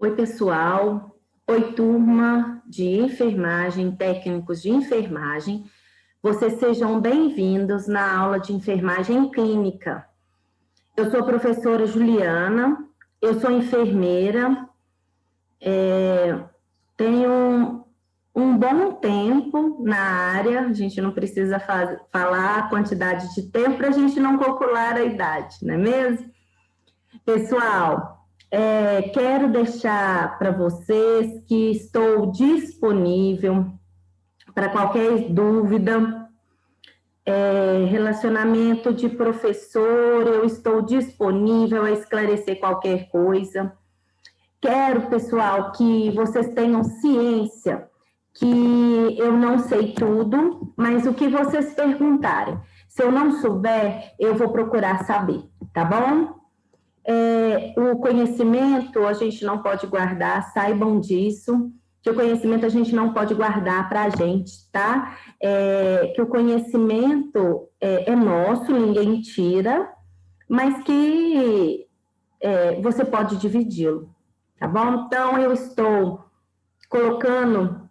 Oi, pessoal. Oi, turma de enfermagem, técnicos de enfermagem. Vocês sejam bem-vindos na aula de enfermagem clínica. Eu sou a professora Juliana, eu sou enfermeira, tenho um bom tempo na área, a gente não precisa falar a quantidade de tempo para a gente não calcular a idade, não é mesmo? Pessoal, quero deixar para vocês que estou disponível para qualquer dúvida, relacionamento de professor, eu estou disponível a esclarecer qualquer coisa. Quero, pessoal, que vocês tenham ciência que eu não sei tudo, mas o que vocês perguntarem, se eu não souber, eu vou procurar saber, tá bom? O conhecimento a gente não pode guardar, saibam disso, que o conhecimento a gente não pode guardar para a gente, tá? Que o conhecimento é nosso, ninguém tira, mas que você pode dividi-lo, tá bom? Então, eu estou colocando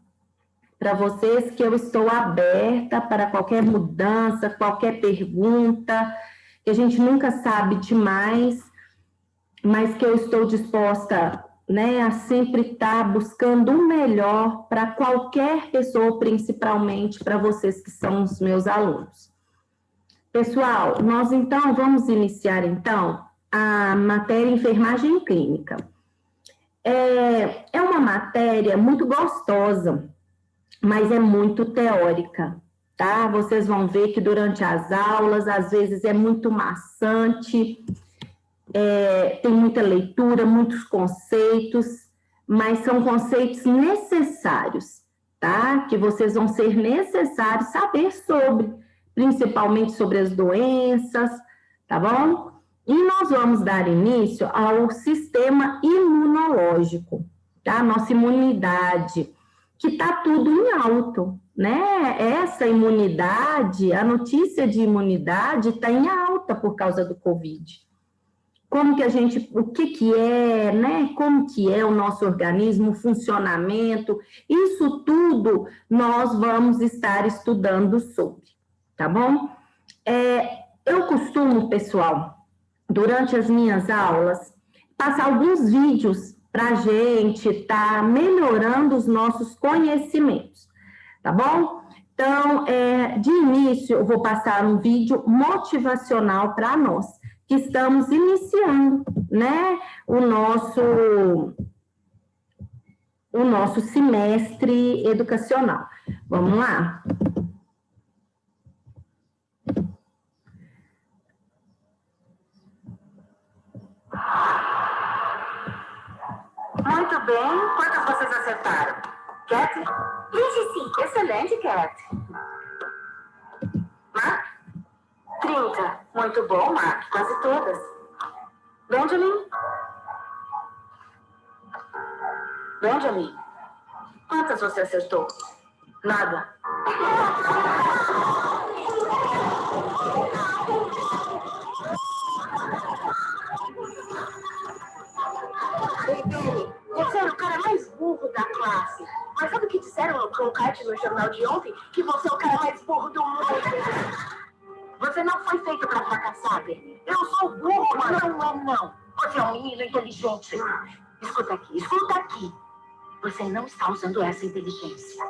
para vocês que eu estou aberta para qualquer mudança, qualquer pergunta, que a gente nunca sabe demais, mas que eu estou disposta, né, a sempre estar buscando o melhor para qualquer pessoa, principalmente para vocês que são os meus alunos. Pessoal, nós então vamos iniciar então a matéria enfermagem clínica. É uma matéria muito gostosa, mas é muito teórica, tá? Vocês vão ver que durante as aulas, às vezes é muito maçante, tem muita leitura, muitos conceitos, mas são conceitos necessários, tá? Que vocês vão ser necessários saber sobre, principalmente sobre as doenças, tá bom? E nós vamos dar início ao sistema imunológico, tá? Nossa imunidade, que tá tudo em alto, né? Essa imunidade, a notícia de imunidade está em alta por causa do Covid. Como que a gente, o que é, né? Como que é o nosso organismo, o funcionamento, isso tudo nós vamos estar estudando sobre, tá bom? Eu costumo, pessoal, durante as minhas aulas, passar alguns vídeos para a gente estar melhorando os nossos conhecimentos, tá bom? Então, de início, eu vou passar um vídeo motivacional para nós, que estamos iniciando, né, o nosso semestre educacional. Vamos lá? Muito bem. Quantas vocês acertaram? Cat? 25. Excelente, Cat. Mark? 30. Muito bom, Mark. Quase todas. Benjamin? Benjamin? Quantas você acertou? Nada. Você é o cara mais burro da classe. Mas sabe o que disseram no Croncite no jornal de ontem? Que você é o cara mais burro do mundo. Você não foi feito para fracassar, Benny. Eu sou burro, mas não. Você é um menino inteligente. Escuta aqui. Você não está usando essa inteligência.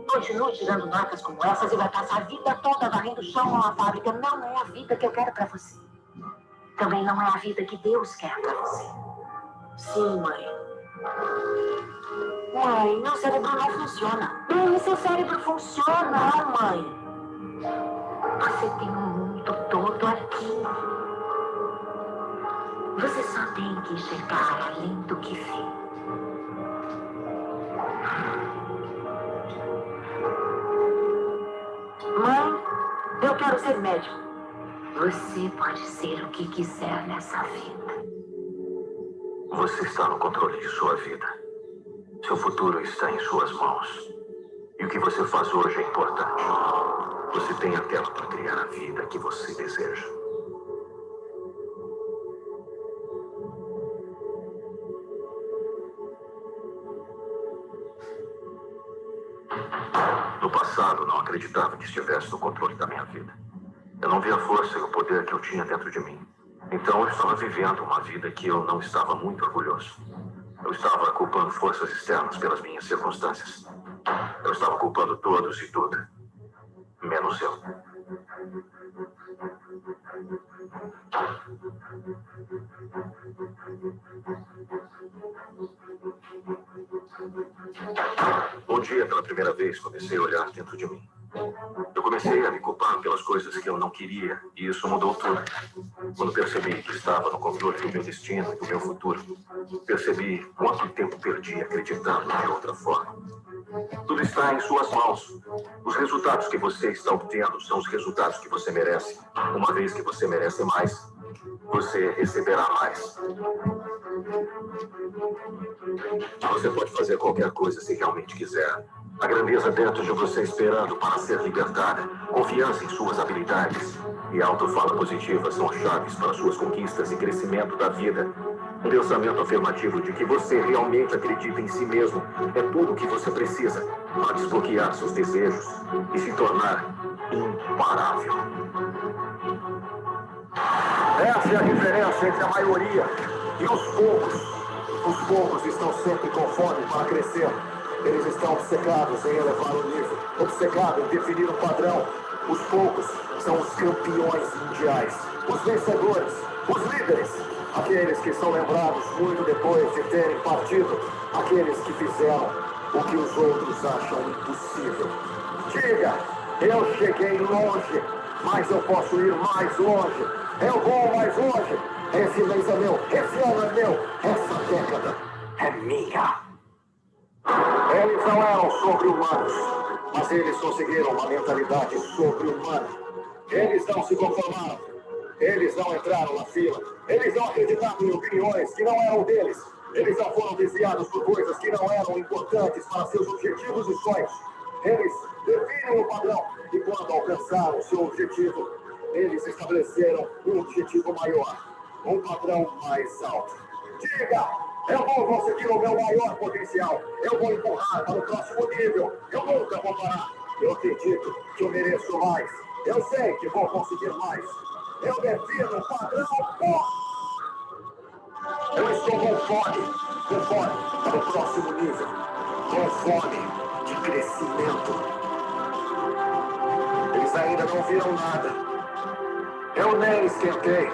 Continue tirando notas como essas e vai passar a vida toda varrendo o chão numa fábrica. Não é a vida que eu quero para você. Também não é a vida que Deus quer para você. Sim, mãe. Mãe, meu cérebro não funciona. Mãe, seu cérebro funciona, mãe. Você tem um mundo todo aqui. Você só tem que chegar além do que vê. Mãe, eu quero ser médico. Você pode ser o que quiser nessa vida. Você está no controle de sua vida. Seu futuro está em suas mãos. E o que você faz hoje é importante. Você tem até para criar a vida que você deseja. passado não acreditava que estivesse no controle da minha vida. Eu não via a força e o poder que eu tinha dentro de mim. Então eu estava vivendo uma vida que eu não estava muito orgulhoso. Eu estava culpando forças externas pelas minhas circunstâncias. Eu estava culpando todos e tudo, menos eu. Um dia, pela primeira vez, comecei a olhar dentro de mim. Eu comecei a me culpar pelas coisas que eu não queria, e isso mudou tudo. Quando percebi que estava no controle do meu destino e do meu futuro, percebi quanto tempo perdi acreditando de outra forma. Tudo está em suas mãos. Os resultados que você está obtendo são os resultados que você merece. Uma vez que você merece mais, você receberá mais. Você pode fazer qualquer coisa se realmente quiser. A grandeza dentro de você esperando para ser libertada, confiança em suas habilidades e autofala positiva são as chaves para suas conquistas e crescimento da vida. Um pensamento afirmativo de que você realmente acredita em si mesmo é tudo o que você precisa para desbloquear seus desejos e se tornar imparável. Essa é a diferença entre a maioria e os poucos. Os poucos estão sempre com fome para crescer. Eles estão obcecados em elevar o nível, obcecados em definir o padrão. Os poucos são os campeões mundiais, os vencedores, os líderes, aqueles que são lembrados muito depois de terem partido, aqueles que fizeram o que os outros acham impossível. Diga, eu cheguei longe, mas eu posso ir mais longe. Eu vou mais longe. Esse mês é meu, esse ano é meu, essa década é minha. Eles não eram sobre-humanos, mas eles conseguiram uma mentalidade sobre-humana. Eles não se conformaram, eles não entraram na fila, eles não acreditaram em opiniões que não eram deles, eles não foram desviados por coisas que não eram importantes para seus objetivos e sonhos. Eles definem o padrão e quando alcançaram seu objetivo, eles estabeleceram um objetivo maior, um padrão mais alto. Diga! Eu vou conseguir o meu maior potencial. Eu vou empurrar para o próximo nível. Eu nunca vou parar. Eu acredito que eu mereço mais. Eu sei que vou conseguir mais. Eu defino um padrão. Eu estou com fome para o próximo nível. Com fome de crescimento. Eles ainda não viram nada. Eu nem esquentei.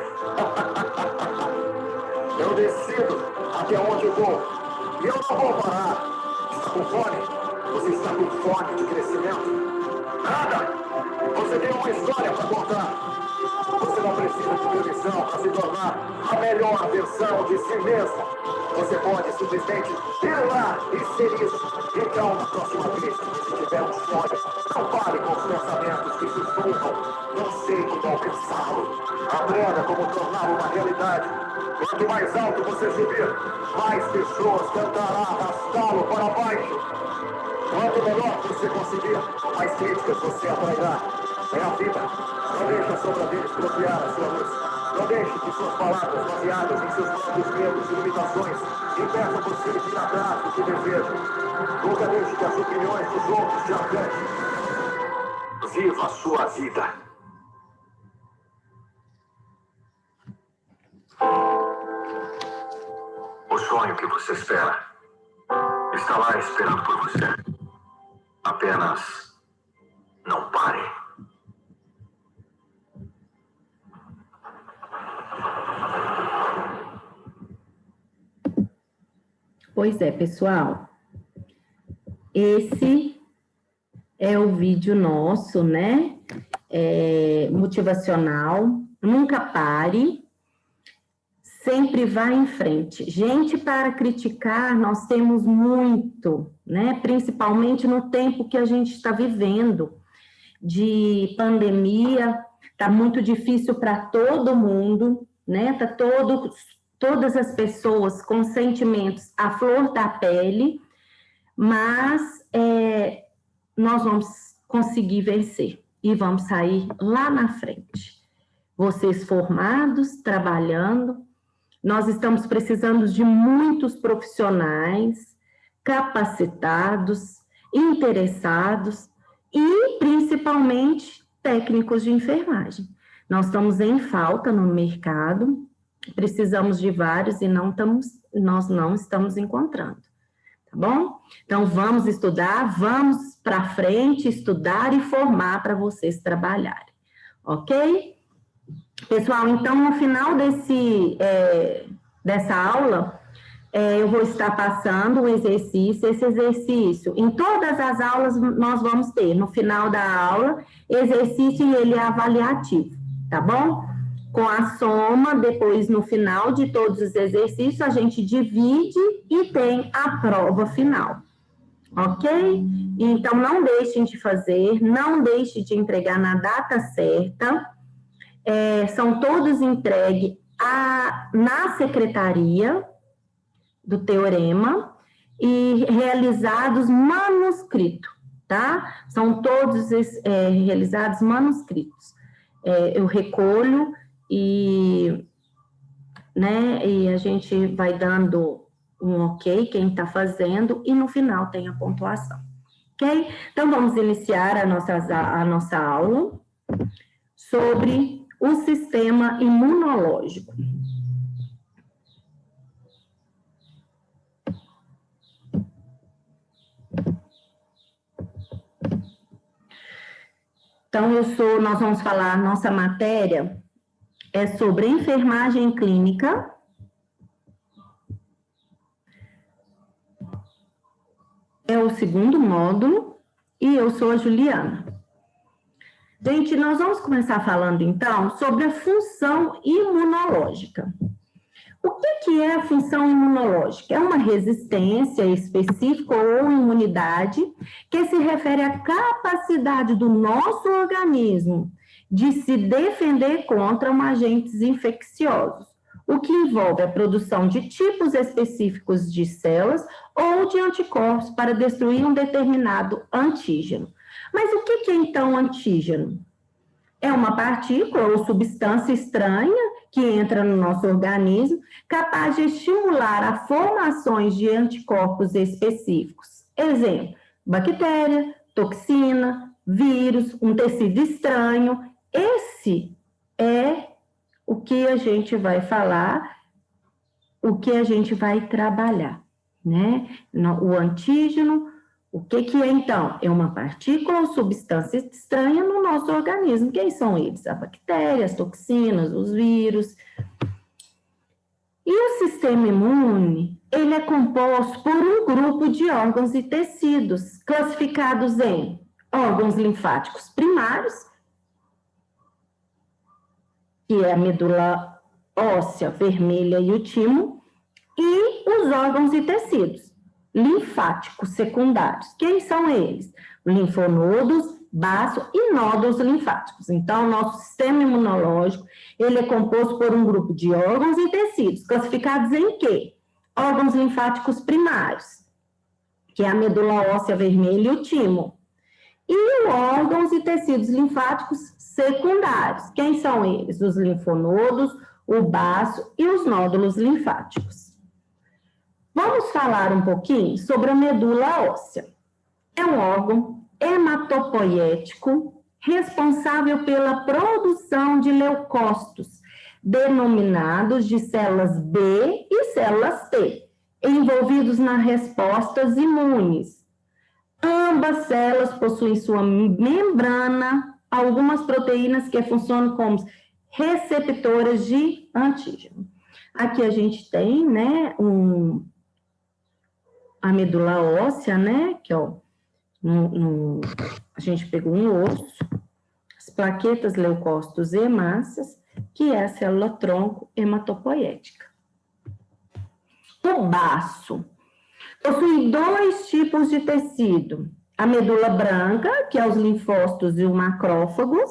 Eu decido até onde eu vou. E eu não vou parar. Está com fome? Você está com fome de crescimento? Nada! Você tem uma história para contar. Você não precisa de permissão para se tornar a melhor versão de si mesmo. Você pode simplesmente ir lá e ser isso. Então, na próxima vez que você tiver um sonho, não pare com os pensamentos que sussurram. Não sei como alcançá-lo. Aprenda como torná-lo uma realidade. Quanto mais alto você subir, mais pessoas tentarão arrastá-lo para baixo. Quanto melhor você conseguir, mais críticas você atrairá. É a vida. Não deixe a sombra deles bloquear a sua luz. Não deixe que suas palavras, baseadas em seus próprios medos e limitações, impeçam você de ir atrás do que deseja. Nunca deixe que as opiniões dos outros te alcancem. Viva a sua vida. O sonho que você espera está lá esperando por você. Apenas não pare. Pois é, pessoal. Esse é o vídeo nosso, né? Motivacional. Nunca pare. Sempre vá em frente. Gente, para criticar, nós temos muito, né? Principalmente no tempo que a gente está vivendo, de pandemia, está muito difícil para todo mundo, né? Tá todas as pessoas com sentimentos à flor da pele, mas nós vamos conseguir vencer e vamos sair lá na frente. Vocês formados, trabalhando, nós estamos precisando de muitos profissionais capacitados, interessados e, principalmente, técnicos de enfermagem. Nós estamos em falta no mercado, precisamos de vários e nós não estamos encontrando, tá bom? Então, vamos estudar, vamos para frente, estudar e formar para vocês trabalharem, ok? Pessoal, então, no final dessa aula, eu vou estar passando o exercício. Esse exercício, em todas as aulas, nós vamos ter, no final da aula, exercício e ele é avaliativo, tá bom? Com a soma, depois, no final de todos os exercícios, a gente divide e tem a prova final, ok? Então, não deixem de fazer, não deixem de entregar na data certa. São todos entregues na secretaria do teorema e realizados manuscrito, tá? São todos realizados manuscritos. Eu recolho e a gente vai dando um ok, quem está fazendo, e no final tem a pontuação, ok? Então, vamos iniciar a nossa aula sobre o sistema imunológico. Então, nós vamos falar, nossa matéria é sobre enfermagem clínica, é o segundo módulo, e eu sou a Juliana. Gente, nós vamos começar falando, então, sobre a função imunológica. O que é a função imunológica? É uma resistência específica ou imunidade que se refere à capacidade do nosso organismo de se defender contra agentes infecciosos, o que envolve a produção de tipos específicos de células ou de anticorpos para destruir um determinado antígeno. Mas o que é, então, antígeno? É uma partícula ou substância estranha que entra no nosso organismo, capaz de estimular a formações de anticorpos específicos. Exemplo, bactéria, toxina, vírus, um tecido estranho. Esse é o que a gente vai falar, o que a gente vai trabalhar, né? O antígeno. O que é, então? É uma partícula ou substância estranha no nosso organismo. Quem são eles? A bactéria, as toxinas, os vírus. E o sistema imune, ele é composto por um grupo de órgãos e tecidos, classificados em órgãos linfáticos primários, que é a medula óssea, vermelha e o timo, e os órgãos e tecidos linfáticos secundários. Quem são eles? Linfonodos, baço e nódulos linfáticos. Então, o nosso sistema imunológico, ele é composto por um grupo de órgãos e tecidos, classificados em quê? Órgãos linfáticos primários, que é a medula óssea vermelha e o timo. E órgãos e tecidos linfáticos secundários. Quem são eles? Os linfonodos, o baço e os nódulos linfáticos. Vamos falar um pouquinho sobre a medula óssea. É um órgão hematopoético responsável pela produção de leucócitos, denominados de células B e células T, envolvidos nas respostas imunes. Ambas células possuem sua membrana, algumas proteínas que funcionam como receptoras de antígeno. Aqui a gente tem, né, a medula óssea, né, que ó, a gente pegou um osso, as plaquetas, leucócitos e hemácias, que é a célula tronco hematopoética. O baço possui dois tipos de tecido, a medula branca, que é os linfócitos e os macrófagos,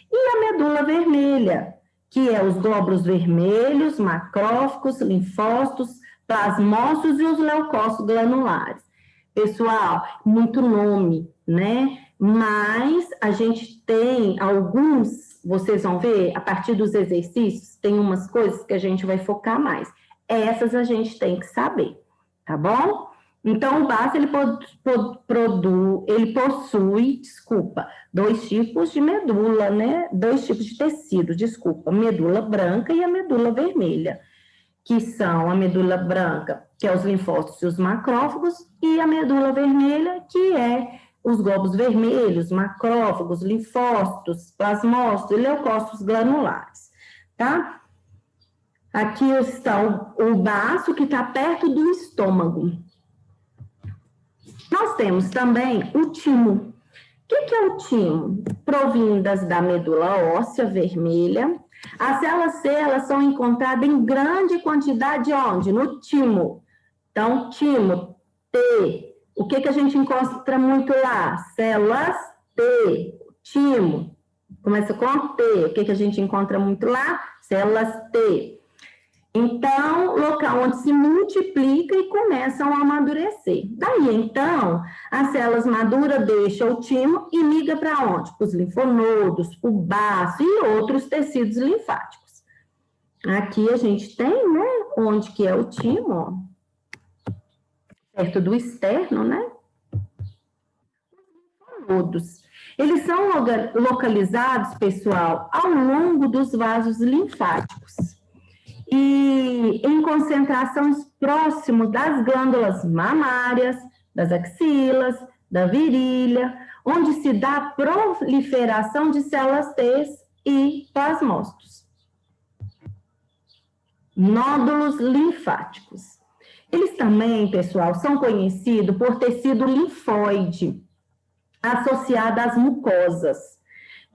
e a medula vermelha, que é os glóbulos vermelhos, macrófagos, linfócitos, plasmócitos e os leucócitos granulares. Pessoal, muito nome, né? Mas a gente tem alguns, vocês vão ver, a partir dos exercícios, tem umas coisas que a gente vai focar mais. Essas a gente tem que saber, tá bom? Então, o baço, ele possui, dois tipos de medula, né? Dois tipos de tecido, medula branca e a medula vermelha, que são a medula branca, que é os linfócitos e os macrófagos, e a medula vermelha, que é os glóbulos vermelhos, macrófagos, linfócitos, plasmócitos e leucócitos granulares, tá? Aqui está o baço, que está perto do estômago. Nós temos também o timo. O que é o timo? Provindas da medula óssea vermelha. As células C, elas são encontradas em grande quantidade onde? No timo. Então, timo, T. O que a gente encontra muito lá? Células T. Timo. Começa com T. O que a gente encontra muito lá? Células T. Então, local onde se multiplica e começam a amadurecer. Daí, então, as células maduras deixam o timo e migra para onde? Para os linfonodos, o baço e outros tecidos linfáticos. Aqui a gente tem, né, onde que é o timo, ó, perto do externo, né? Os linfonodos. Eles são localizados, pessoal, ao longo dos vasos linfáticos. E em concentrações próximo das glândulas mamárias, das axilas, da virilha, onde se dá a proliferação de células T e plasmócitos. Nódulos linfáticos. Eles também, pessoal, são conhecidos por tecido linfóide, associado às mucosas,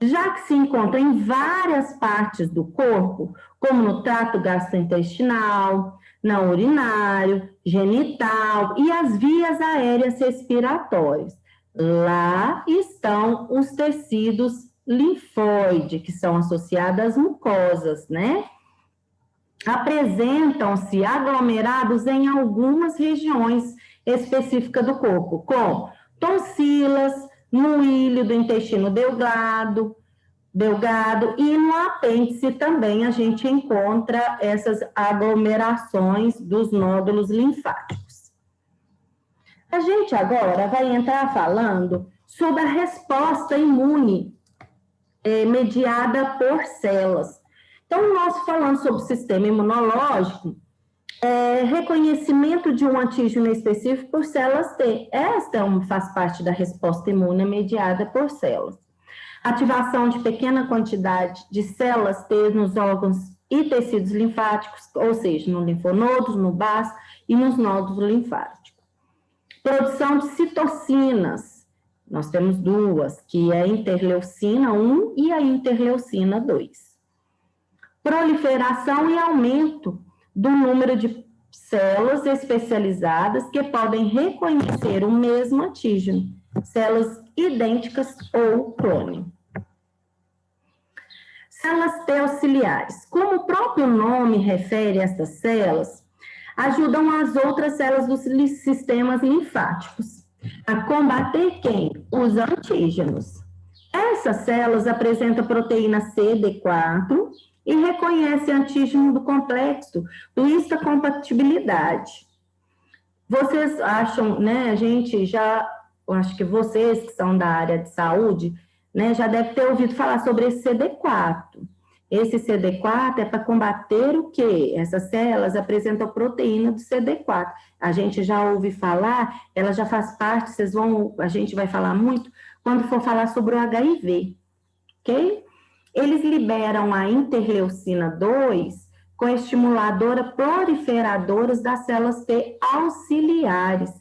já que se encontra em várias partes do corpo, como no trato gastrointestinal, no urinário, genital e as vias aéreas respiratórias. Lá estão os tecidos linfóide, que são associados às mucosas, né? Apresentam-se aglomerados em algumas regiões específicas do corpo, como tonsilas, no ilho do intestino delgado, e no apêndice também a gente encontra essas aglomerações dos nódulos linfáticos. A gente agora vai entrar falando sobre a resposta imune mediada por células. Então, nós falando sobre o sistema imunológico, reconhecimento de um antígeno específico por células T. Esta faz parte da resposta imune mediada por células. Ativação de pequena quantidade de células T nos órgãos e tecidos linfáticos, ou seja, nos linfonodos, no baço e nos nódulos linfáticos. Produção de citocinas. Nós temos duas, que é a interleucina 1 e a interleucina 2. Proliferação e aumento do número de células especializadas que podem reconhecer o mesmo antígeno, células idênticas ou clone. Células T auxiliares. Como o próprio nome refere a estas células, ajudam as outras células dos sistemas linfáticos a combater quem? Os antígenos. Essas células apresentam proteína CD4 e reconhecem antígeno do complexo do histocompatibilidade. Vocês acham, né, a gente já, eu acho que vocês que são da área de saúde, né, já deve ter ouvido falar sobre esse CD4. Esse CD4 é para combater o quê? Essas células apresentam proteína do CD4. A gente já ouve falar, ela já faz parte, a gente vai falar muito quando for falar sobre o HIV, ok? Eles liberam a interleucina 2 com estimuladora proliferadoras das células T auxiliares,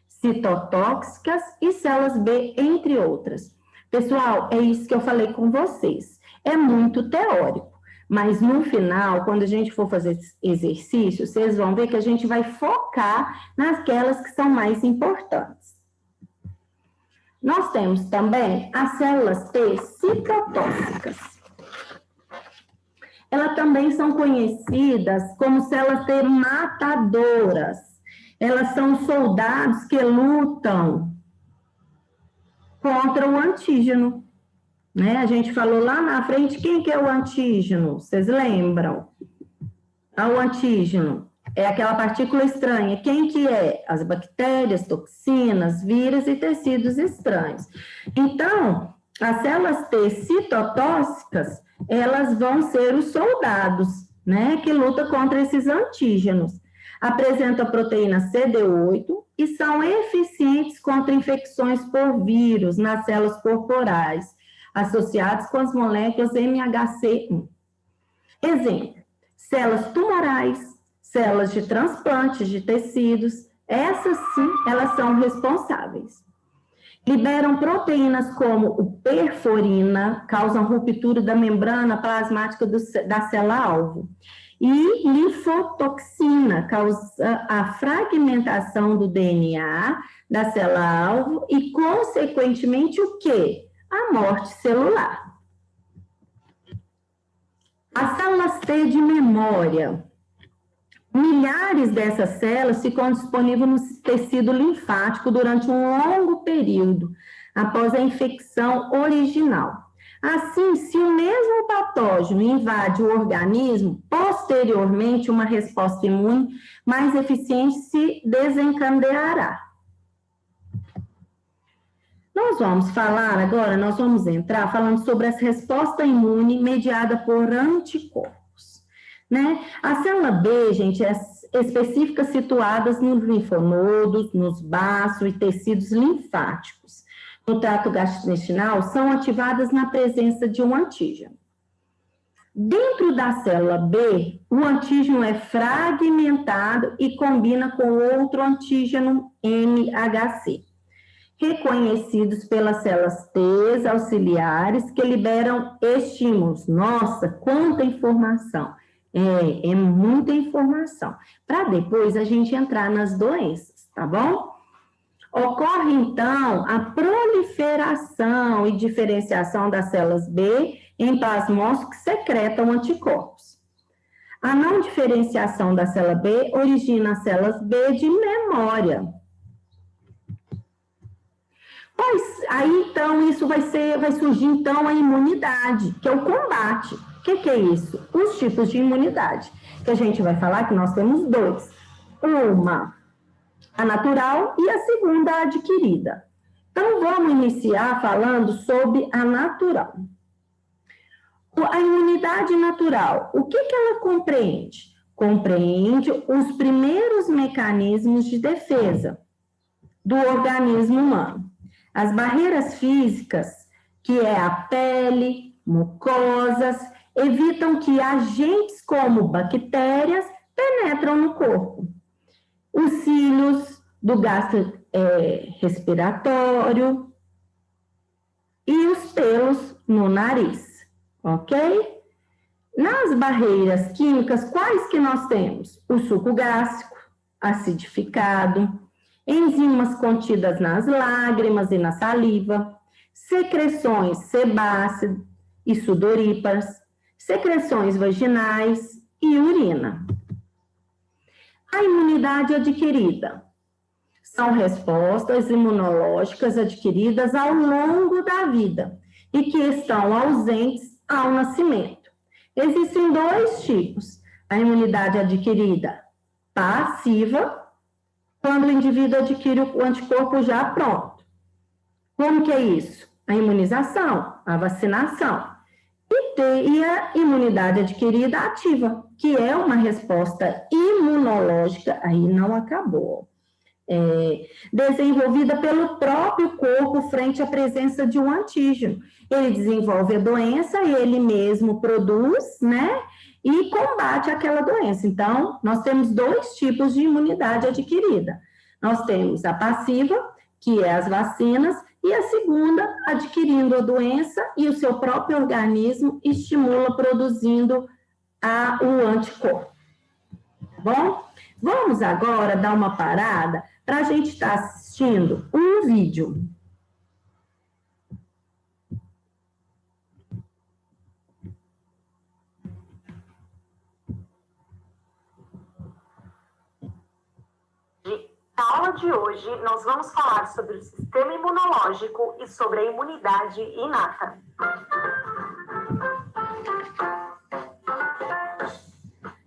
citotóxicas e células B, entre outras. Pessoal, é isso que eu falei com vocês. É muito teórico, mas no final, quando a gente for fazer exercício, vocês vão ver que a gente vai focar naquelas que são mais importantes. Nós temos também as células T citotóxicas. Elas também são conhecidas como células T matadoras. Elas são soldados que lutam contra o antígeno, né? A gente falou lá na frente, quem que é o antígeno? Vocês lembram? O antígeno É aquela partícula estranha. Quem que é? As bactérias, toxinas, vírus e tecidos estranhos. Então, as células T citotóxicas, elas vão ser os soldados, né, que lutam contra esses antígenos. Apresentam a proteína CD8 e são eficientes contra infecções por vírus nas células corporais, associadas com as moléculas MHC1. Exemplo, células tumorais, células de transplantes de tecidos, essas sim, elas são responsáveis. Liberam proteínas como o perforina, causam ruptura da membrana plasmática da célula-alvo. E linfotoxina, causa a fragmentação do DNA da célula-alvo e, consequentemente, o quê? A morte celular. As células T de memória. Milhares dessas células ficam disponíveis no tecido linfático durante um longo período, após a infecção original. Assim, se o mesmo patógeno invade o organismo, posteriormente uma resposta imune mais eficiente se desencadeará. Nós vamos entrar falando sobre essa resposta imune mediada por anticorpos, né? A célula B, gente, é específica situadas nos linfonodos, nos baços e tecidos linfáticos. No trato gastrointestinal, são ativadas na presença de um antígeno. Dentro da célula B, o antígeno é fragmentado e combina com outro antígeno MHC, reconhecidos pelas células T auxiliares que liberam estímulos. Nossa, quanta informação! É muita informação. Para depois a gente entrar nas doenças, tá bom? Ocorre, então, a proliferação e diferenciação das células B em plasmócitos que secretam anticorpos. A não diferenciação da célula B origina as células B de memória. Aí, então, isso vai surgir, então, a imunidade, que é o combate. O que é isso? Os tipos de imunidade, que a gente vai falar que nós temos dois. Uma, a natural, e a segunda, a adquirida. Então, vamos iniciar falando sobre a natural. A imunidade natural, o que ela compreende? Compreende os primeiros mecanismos de defesa do organismo humano. As barreiras físicas, que é a pele, mucosas, evitam que agentes como bactérias penetram no corpo. Os cílios do gasto respiratório e os pelos no nariz, ok? Nas barreiras químicas, quais que nós temos? O suco gástrico, acidificado, enzimas contidas nas lágrimas e na saliva, secreções sebáceas e sudoríparas, secreções vaginais e urina. A imunidade adquirida são respostas imunológicas adquiridas ao longo da vida e que estão ausentes ao nascimento. Existem dois tipos: a imunidade adquirida passiva, quando o indivíduo adquire o anticorpo já pronto. Como que é isso? A imunização, a vacinação. E a imunidade adquirida ativa, que é uma resposta imunológica, aí não acabou, desenvolvida pelo próprio corpo frente à presença de um antígeno. Ele desenvolve a doença, ele mesmo produz, né? E combate aquela doença. Então, nós temos dois tipos de imunidade adquirida. Nós temos a passiva, que é as vacinas, e a segunda, adquirindo a doença e o seu próprio organismo estimula produzindo o anticorpo. Tá bom? Vamos agora dar uma parada para a gente estar assistindo um vídeo. Na aula de hoje, nós vamos falar sobre o sistema imunológico e sobre a imunidade inata.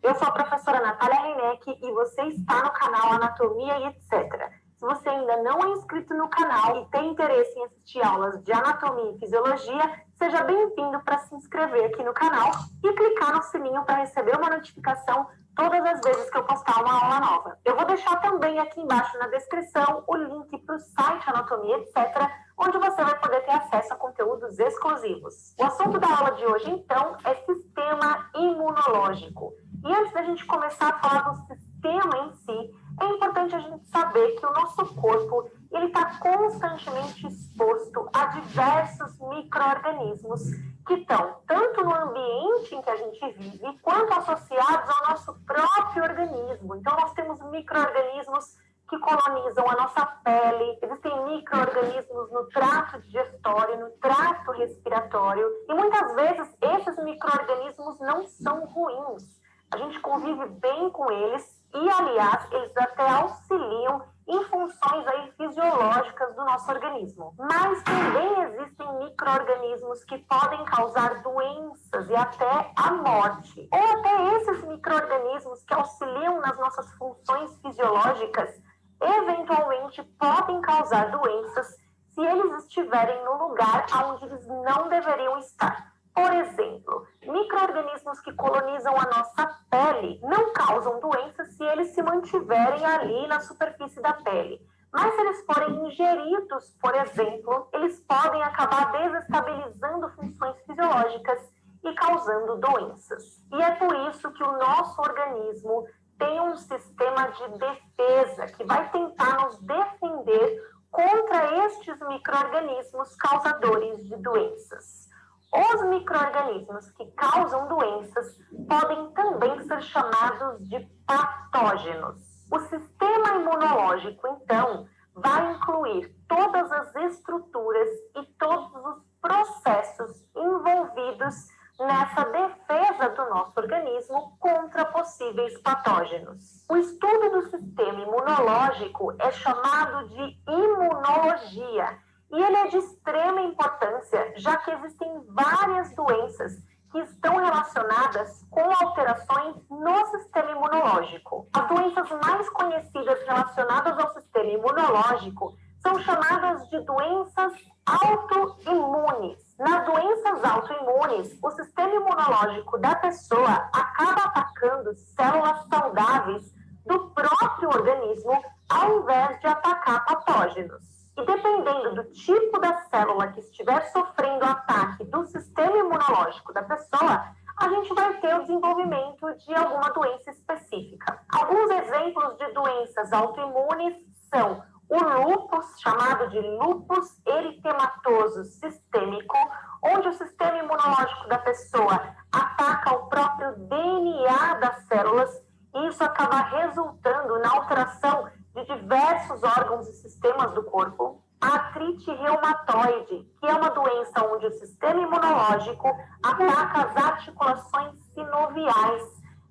Eu Eu sou a professora Natália Reineck e você está no canal Anatomia e etc. Se você ainda não é inscrito no canal e tem interesse em assistir aulas de anatomia e fisiologia, seja bem-vindo para se inscrever aqui no canal e clicar no sininho para receber uma notificação todas as vezes que eu postar uma aula nova. Eu vou deixar também aqui embaixo na descrição o link para o site Anatomia, etc., onde você vai poder ter acesso a conteúdos exclusivos. O assunto da aula de hoje, então, é sistema imunológico. E antes da gente começar a falar do sistema em si, é importante a gente saber que o nosso corpo ele está constantemente exposto a diversos micro-organismos que estão tanto no ambiente em que a gente vive, quanto associados ao nosso próprio organismo. Então, nós temos micro-organismos que colonizam a nossa pele, existem micro-organismos no trato digestório, no trato respiratório, e muitas vezes esses micro-organismos não são ruins. A gente convive bem com eles e, aliás, eles até auxiliam em funções aí fisiológicas do nosso organismo. Mas também existem micro-organismos que podem causar doenças e até a morte. Ou até esses micro-organismos que auxiliam nas nossas funções fisiológicas, eventualmente podem causar doenças se eles estiverem no lugar onde eles não deveriam estar. Por exemplo, micro-organismos que colonizam a nossa pele não causam doenças se eles se mantiverem ali na superfície da pele. Mas se eles forem ingeridos, por exemplo, eles podem acabar desestabilizando funções fisiológicas e causando doenças. E é por isso que o nosso organismo tem um sistema de defesa que vai tentar nos defender contra estes micro-organismos causadores de doenças. Os micro-organismos que causam doenças podem também ser chamados de patógenos. O sistema imunológico, então, vai incluir todas as estruturas e todos os processos envolvidos nessa defesa do nosso organismo contra possíveis patógenos. O estudo do sistema imunológico é chamado de imunologia e ele é de extrema importância, já que existem várias doenças que estão relacionadas com alterações no sistema imunológico. As doenças mais conhecidas relacionadas ao sistema imunológico são chamadas de doenças autoimunes. Nas doenças autoimunes, o sistema imunológico da pessoa acaba atacando células saudáveis do próprio organismo ao invés de atacar patógenos. E dependendo do tipo da célula que estiver sofrendo ataque do sistema imunológico da pessoa, a gente vai ter o desenvolvimento de alguma doença específica. Alguns exemplos de doenças autoimunes são o lúpus, chamado de lúpus eritematoso sistêmico, onde o sistema imunológico da pessoa ataca o próprio DNA das células e isso acaba resultando na alteração de diversos órgãos e sistemas do corpo. A artrite reumatoide, que é uma doença onde o sistema imunológico ataca as articulações sinoviais,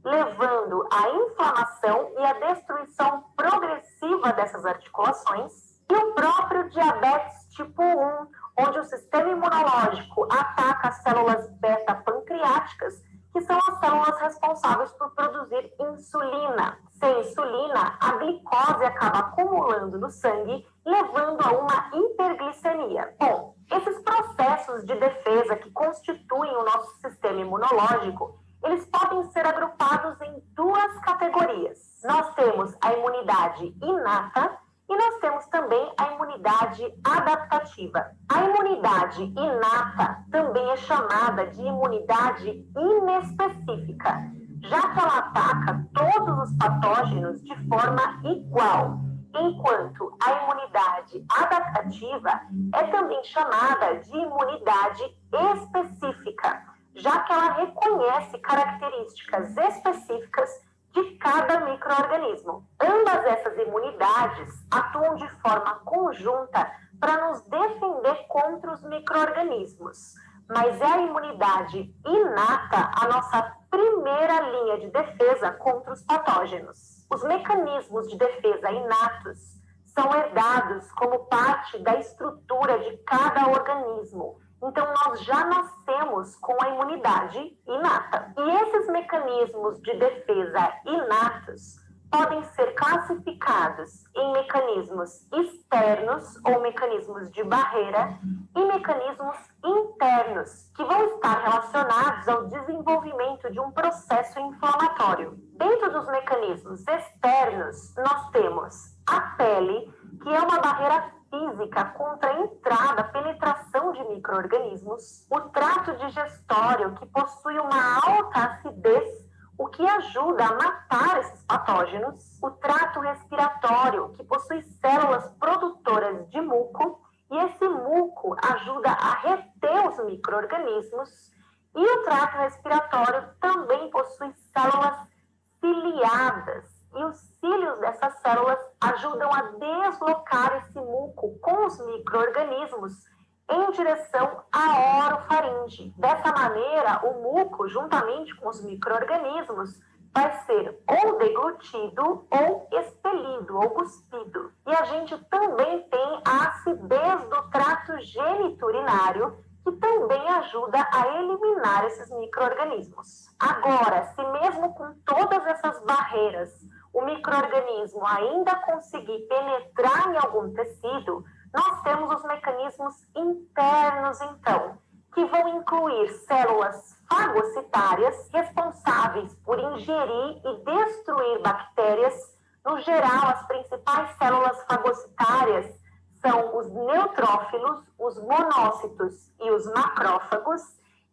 levando à inflamação e à destruição progressiva dessas articulações. E o próprio diabetes tipo 1, onde o sistema imunológico ataca as células beta-pancreáticas, que são as células responsáveis por produzir insulina. Sem insulina, a glicose acaba acumulando no sangue, levando a uma hiperglicemia. Bom, esses processos de defesa que constituem o nosso sistema imunológico, eles podem ser agrupados em duas categorias. Nós temos a imunidade inata e nós temos também a imunidade adaptativa. A imunidade inata também é chamada de imunidade inespecífica, já que ela ataca todos os patógenos de forma igual, enquanto a imunidade adaptativa é também chamada de imunidade específica, já que ela reconhece características específicas de cada micro-organismo. Ambas essas imunidades atuam de forma conjunta para nos defender contra os micro-organismos. Mas é a imunidade inata a nossa primeira linha de defesa contra os patógenos. Os mecanismos de defesa inatos são herdados como parte da estrutura de cada organismo. Então, nós já nascemos com a imunidade inata. E esses mecanismos de defesa inatos podem ser classificados em mecanismos externos ou mecanismos de barreira e mecanismos internos, que vão estar relacionados ao desenvolvimento de um processo inflamatório. Dentro dos mecanismos externos, nós temos a pele, que é uma barreira física contra a entrada, a penetração de micro-organismos, o trato digestório, que possui uma alta acidez, o que ajuda a matar esses patógenos, o trato respiratório, que possui células produtoras de muco, e esse muco ajuda a reter os micro-organismos, e o trato respiratório também possui células ciliadas, e os cílios dessas células ajudam a deslocar esse muco com os micro-organismos em direção à orofaringe. Dessa maneira, o muco, juntamente com os micro-organismos, vai ser ou deglutido, ou expelido, ou cuspido. E a gente também tem a acidez do trato geniturinário, que também ajuda a eliminar esses micro-organismos. Agora, se mesmo com todas essas barreiras, o micro-organismo ainda conseguir penetrar em algum tecido, nós temos os mecanismos internos, então, que vão incluir células fagocitárias responsáveis por ingerir e destruir bactérias. No geral, as principais células fagocitárias são os neutrófilos, os monócitos e os macrófagos.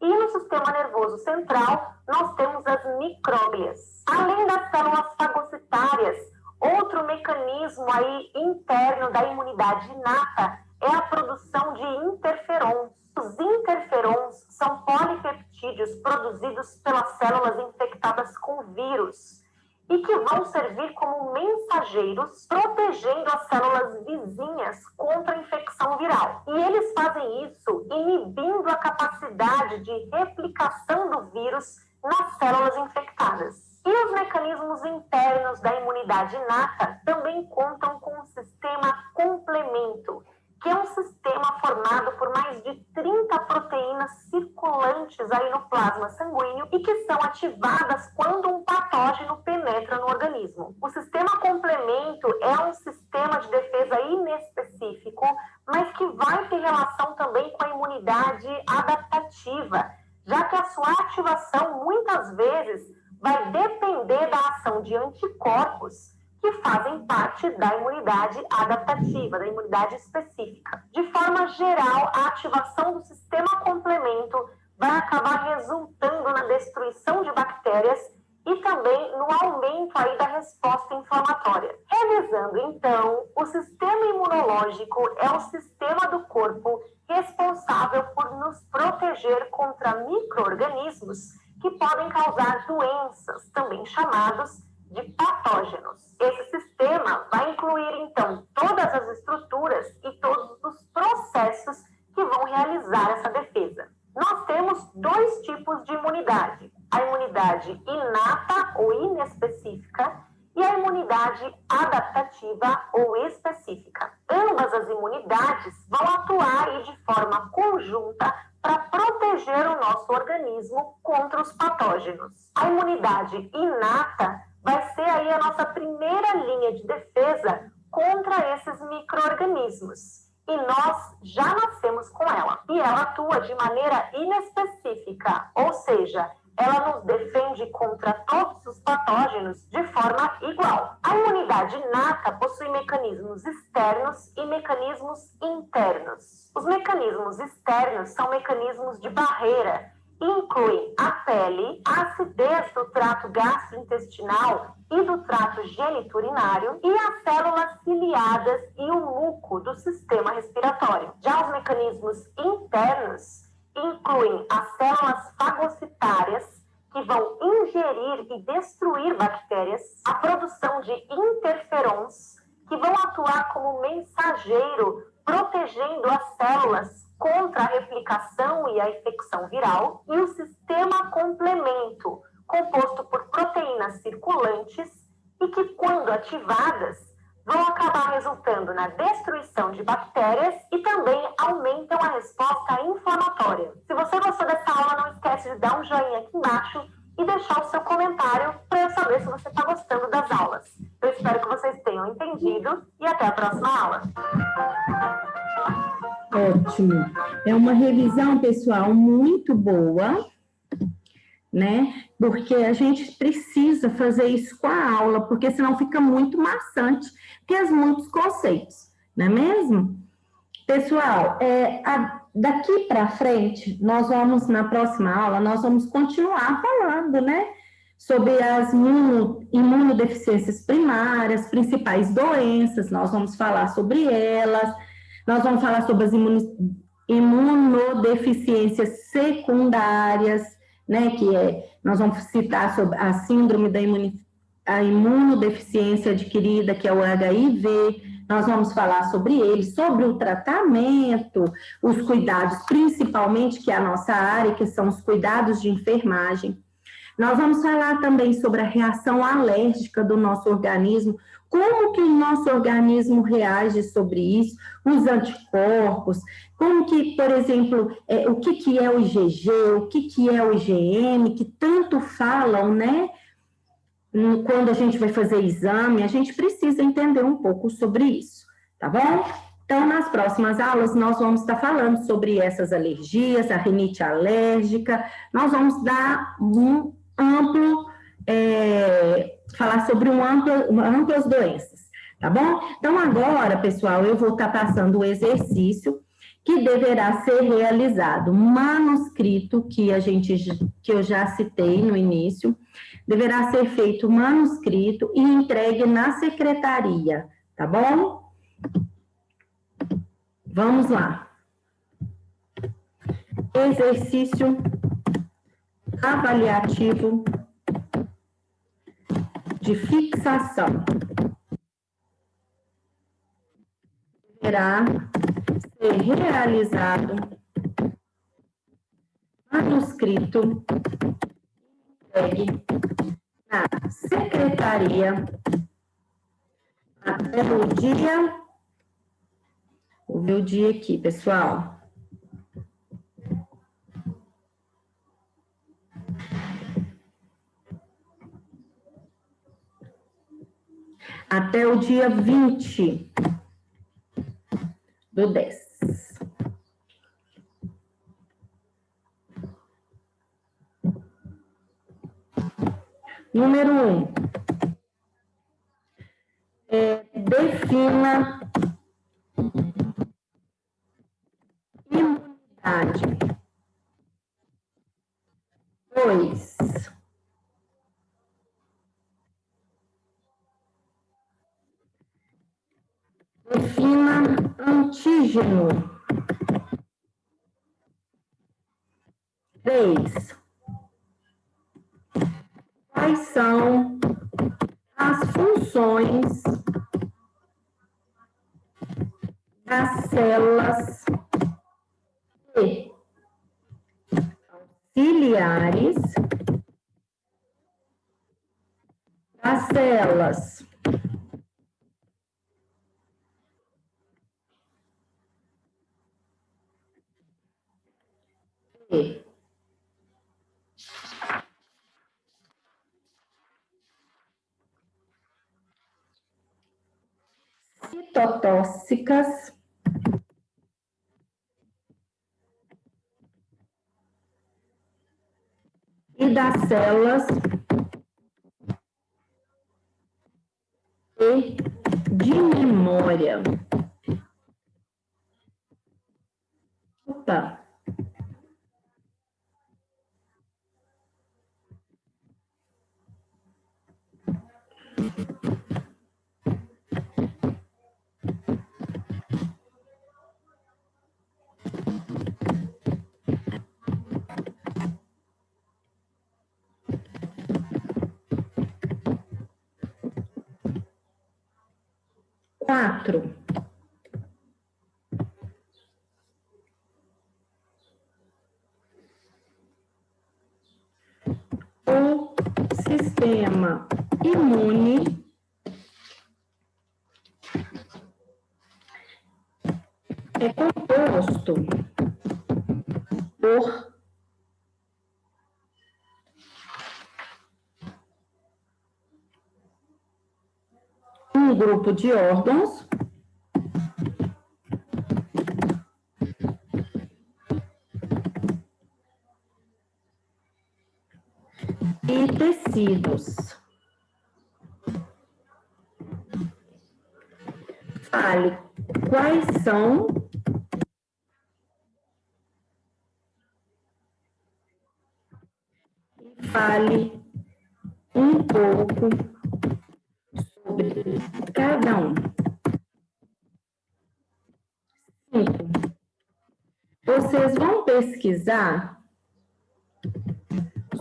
E no sistema nervoso central, nós temos as micróglias. Além das células fagocitárias, outro mecanismo aí interno da imunidade inata é a produção de interferons. Os interferons são polipeptídeos produzidos pelas células infectadas com vírus e que vão servir como mensageiros, protegendo as células vizinhas contra a infecção viral. E eles fazem isso inibindo a capacidade de replicação do vírus nas células infectadas. E os mecanismos internos da imunidade inata também contam com um sistema complemento, que é um sistema formado por mais de 30 proteínas circulantes aí no plasma sanguíneo e que são ativadas quando um patógeno penetra no organismo. O sistema complemento é um sistema de defesa inespecífico, mas que vai ter relação também com a imunidade adaptativa, já que a sua ativação muitas vezes vai depender da ação de anticorpos que fazem parte da imunidade adaptativa, da imunidade específica. De forma geral, a ativação do sistema complemento vai acabar resultando na destruição de bactérias e também no aumento aí da resposta inflamatória. Revisando, então, o sistema imunológico é o sistema do corpo responsável por nos proteger contra micro-organismos que podem causar doenças, também chamados de patógenos. Esse sistema vai incluir, então, todas as estruturas e todos os processos que vão realizar essa defesa. Nós temos dois tipos de imunidade: a imunidade inata ou inespecífica e a imunidade adaptativa ou específica. Ambas as imunidades vão atuar aí de forma conjunta para proteger o nosso organismo contra os patógenos. A imunidade inata vai ser aí a nossa primeira linha de defesa contra esses micro-organismos. E nós já nascemos com ela. E ela atua de maneira inespecífica, ou seja, ela nos defende contra todos os patógenos de forma igual. A imunidade inata possui mecanismos externos e mecanismos internos. Os mecanismos externos são mecanismos de barreira e incluem a pele, a acidez do trato gastrointestinal e do trato geniturinário e as células ciliadas e o muco do sistema respiratório. Já os mecanismos internos incluem as células fagocitárias, que vão ingerir e destruir bactérias, a produção de interferons, que vão atuar como mensageiro, protegendo as células contra a replicação e a infecção viral, e o sistema complemento, composto por proteínas circulantes e que, quando ativadas, vão acabar resultando na destruição de bactérias e também aumentam a resposta inflamatória. Se você gostou dessa aula, não esquece de dar um joinha aqui embaixo e deixar o seu comentário para eu saber se você está gostando das aulas. Eu espero que vocês tenham entendido e até a próxima aula. Ótimo. É uma revisão, pessoal, muito boa, né? Porque a gente precisa fazer isso com a aula, porque senão fica muito maçante, porque muitos conceitos, não é mesmo? Pessoal, daqui para frente, nós vamos, na próxima aula, nós vamos continuar falando, né? Sobre as imunodeficiências primárias, principais doenças, nós vamos falar sobre elas, nós vamos falar sobre as imunodeficiências secundárias, né? Nós vamos citar sobre a síndrome da imunodeficiência adquirida, que é o HIV. Nós vamos falar sobre ele, sobre o tratamento, os cuidados, principalmente, que é a nossa área, que são os cuidados de enfermagem. Nós vamos falar também sobre a reação alérgica do nosso organismo, como que o nosso organismo reage sobre isso, os anticorpos, como que, por exemplo, o que é o IgG, o que é o IgM, que tanto falam, né? Quando a gente vai fazer exame, a gente precisa entender um pouco sobre isso, tá bom? Então, nas próximas aulas, nós vamos estar falando sobre essas alergias, a rinite alérgica, nós vamos dar um amplo, falar sobre amplas doenças, tá bom? Então, agora, pessoal, eu vou estar passando o exercício que deverá ser realizado, manuscrito, que eu já citei no início, deverá ser feito manuscrito e entregue na secretaria, tá bom? Vamos lá. Exercício avaliativo de fixação. Deverá ser realizado manuscrito entregue na secretaria até o dia. Vou ver o dia aqui, pessoal. Até o dia 20/10. Número 1. Defina imunidade. 2. Defina antígeno. 3. Quais são as funções das células T auxiliares das células T citotóxicas e das células T de memória. Opa! Quatro. O sistema imune é composto por um grupo de órgãos e tecidos. Fale quais são e fale um pouco sobre cada um. 5. Vocês vão pesquisar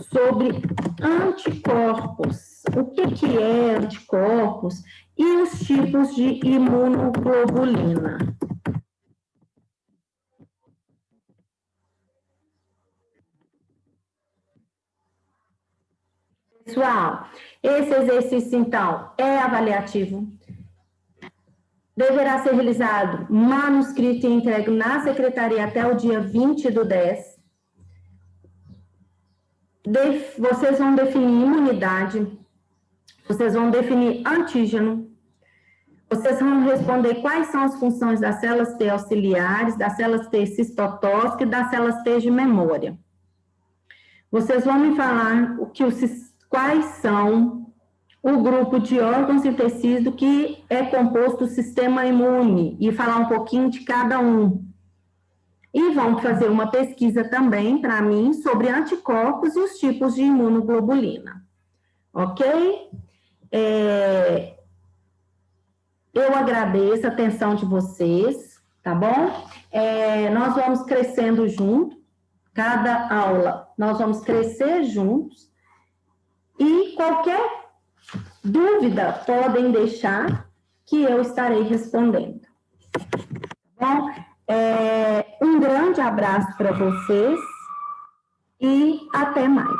sobre anticorpos. O que é anticorpos e os tipos de imunoglobulina. Pessoal, esse exercício, então, é avaliativo. Deverá ser realizado manuscrito e entregue na secretaria até o dia 20/10. Vocês vão definir imunidade, vocês vão definir antígeno, vocês vão responder quais são as funções das células T auxiliares, das células T cistotóxicas e das células T de memória. Vocês vão me falar quais são o grupo de órgãos e tecido que é composto do sistema imune e falar um pouquinho de cada um. E vão fazer uma pesquisa também para mim sobre anticorpos e os tipos de imunoglobulina. Ok? Eu agradeço a atenção de vocês, tá bom? Nós vamos crescendo junto, cada aula nós vamos crescer juntos, e qualquer dúvida podem deixar que eu estarei respondendo. Tá bom? Um grande abraço para vocês e até mais.